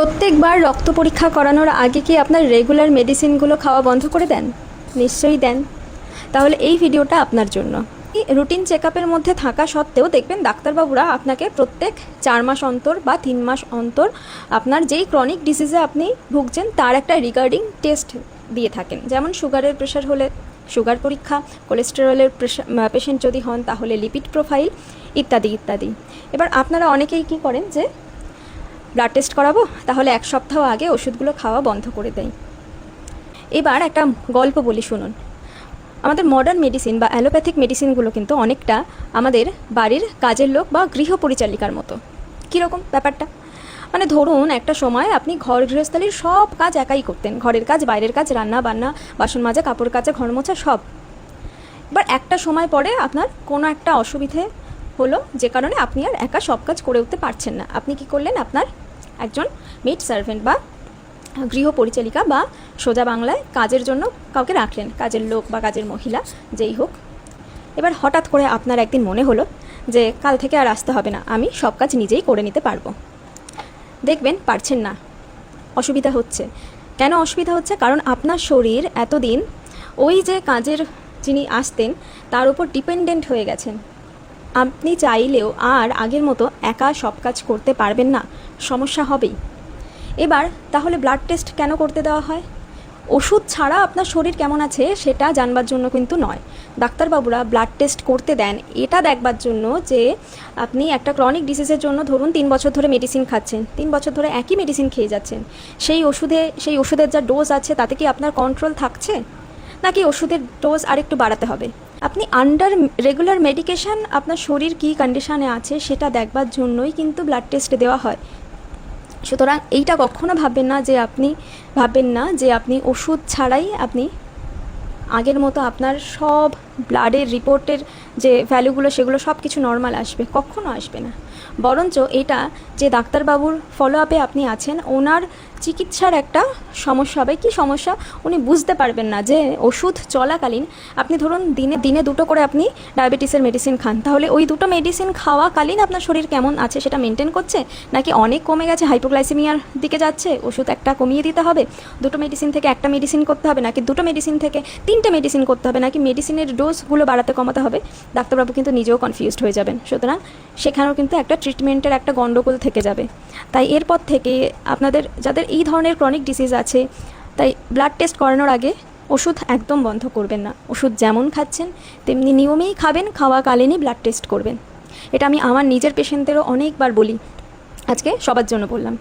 প্রত্যেকবার রক্ত পরীক্ষা করানোর আগে কি আপনার রেগুলার মেডিসিনগুলো খাওয়া বন্ধ করে দেন? নিশ্চয়ই দেন। তাহলে এই ভিডিওটা আপনার জন্য। এই রুটিন চেকআপের মধ্যে থাকা সত্ত্বেও দেখবেন ডাক্তারবাবুরা আপনাকে প্রত্যেক 4 মাস অন্তর বা 3 মাস অন্তর আপনার যেই ক্রনিক ডিজিজে আপনি ভুগছেন তার একটা রিগার্ডিং টেস্ট দিয়ে থাকেন। যেমন সুগারের প্রেশার হলে সুগার পরীক্ষা, কোলেস্টেরলের পেশেন্ট যদি হন তাহলে লিপিড প্রোফাইল ইত্যাদি ইত্যাদি। এবার আপনারা অনেকেই কী করেন যে ব্লাড টেস্ট করাবো, তাহলে 1 সপ্তাহ আগে ওষুধগুলো খাওয়া বন্ধ করে দেয়। এবার একটা গল্প বলি, শুনুন। আমাদের মডার্ন মেডিসিন বা অ্যালোপ্যাথিক মেডিসিনগুলো কিন্তু অনেকটা আমাদের বাড়ির কাজের লোক বা গৃহ পরিচালিকার মতো। কীরকম ব্যাপারটা? মানে ধরুন একটা সময় আপনি ঘর গৃহস্থালির সব কাজ একাই করতেন, ঘরের কাজ, বাইরের কাজ, রান্না বান্না, বাসন মাজা, কাপড় কাচা, ঘর মোছা, সব। এবার একটা সময় পরে আপনার কোনো একটা অসুবিধে হলো, যে কারণে আপনি আর একা সব কাজ করে উঠতে পারছেন না। আপনি কি করলেন? আপনার একজন মেড সার্ভেন্ট বা গৃহ পরিচালিকা বা সোজা বাংলায় কাজের জন্য কাউকে রাখলেন, কাজের লোক বা কাজের মহিলা যেই হোক। এবার হঠাৎ করে আপনার একদিন মনে হলো যে কাল থেকে আর আসতে হবে না, আমি সব কাজ নিজেই করে নিতে পারবো। দেখবেন পারছেন না, অসুবিধা হচ্ছে। কেন অসুবিধা হচ্ছে? কারণ আপনার শরীর এতদিন ওই যে কাজের যিনি আসতেন তার উপর ডিপেন্ডেন্ট হয়ে গেছেন। আপনি চাইলেও আর আগের মতো একা সব কাজ করতে পারবেন না, সমস্যা হবেই। এবার তাহলে ব্লাড টেস্ট কেন করতে দেওয়া হয়? ওষুধ ছাড়া আপনার শরীর কেমন আছে সেটা জানবার জন্য কিন্তু নয়। ডাক্তারবাবুরা ব্লাড টেস্ট করতে দেন এটা দেখবার জন্য যে আপনি একটা ক্রনিক ডিজিজের জন্য ধরুন 3 বছর ধরে মেডিসিন খাচ্ছেন, 3 বছর ধরে একই মেডিসিন খেয়ে যাচ্ছেন। সেই ওষুধের যা ডোজ আছে তাতে কি আপনার কন্ট্রোল থাকছে, নাকি ওষুধের ডোজ আরেকটু বাড়াতে হবে? আপনি আন্ডার রেগুলার মেডিকেশন আপনার শরীর কী কন্ডিশনে আছে সেটা দেখবার জন্যই কিন্তু ব্লাড টেস্ট দেওয়া হয়। সুতরাং এইটা কখনো ভাববেন না যে আপনি ওষুধ ছাড়াই আপনি আগের মতো আপনার সব ব্লাডের রিপোর্টের যে ভ্যালুগুলো সেগুলো সব কিছু নর্মাল আসবে, কখনো আসবে না। বরঞ্চ এটা যে ডাক্তারবাবুর ফলো আপে আপনি আছেন ওনার চিকিৎসার একটা সমস্যা হবে। কি সমস্যা? উনি বুঝতে পারবেন না যে ওষুধ চলাকালীন আপনি ধরুন দিনে 2টো করে আপনি ডায়াবেটিসের মেডিসিন খান, তাহলে ওই 2টো মেডিসিন খাওয়াকালীন আপনার শরীর কেমন আছে সেটা মেনটেন করছে, নাকি অনেক কমে গেছে, হাইপোগ্লাইসেমিয়ার দিকে যাচ্ছে, ওষুধ একটা কমিয়ে দিতে হবে, 2টো মেডিসিন থেকে একটা মেডিসিন করতে হবে, নাকি 2টো মেডিসিন থেকে 3টে মেডিসিন করতে হবে, নাকি মেডিসিনের ডোজগুলো বাড়াতে কমাতে হবে। ডাক্তারবাবু কিন্তু নিজেও কনফিউজড হয়ে যাবেন। সুতরাং সেখানেও কিন্তু একটা ট্রিটমেন্টের একটা গণ্ডগোল থেকে যাবে। তাই এরপর থেকে আপনাদের যাদের এই ধরনের ক্রনিক ডিজিজ আছে, তাই ব্লাড টেস্ট করানোর আগে ওষুধ একদম বন্ধ করবেন না। ওষুধ যেমন খাচ্ছেন তেমনি নিয়মেই খাবেন, খাওয়াকালীনই ব্লাড টেস্ট করবেন। এটা আমি আমার নিজের পেশেন্টদেরও অনেকবার বলি, আজকে সবার জন্য বললাম।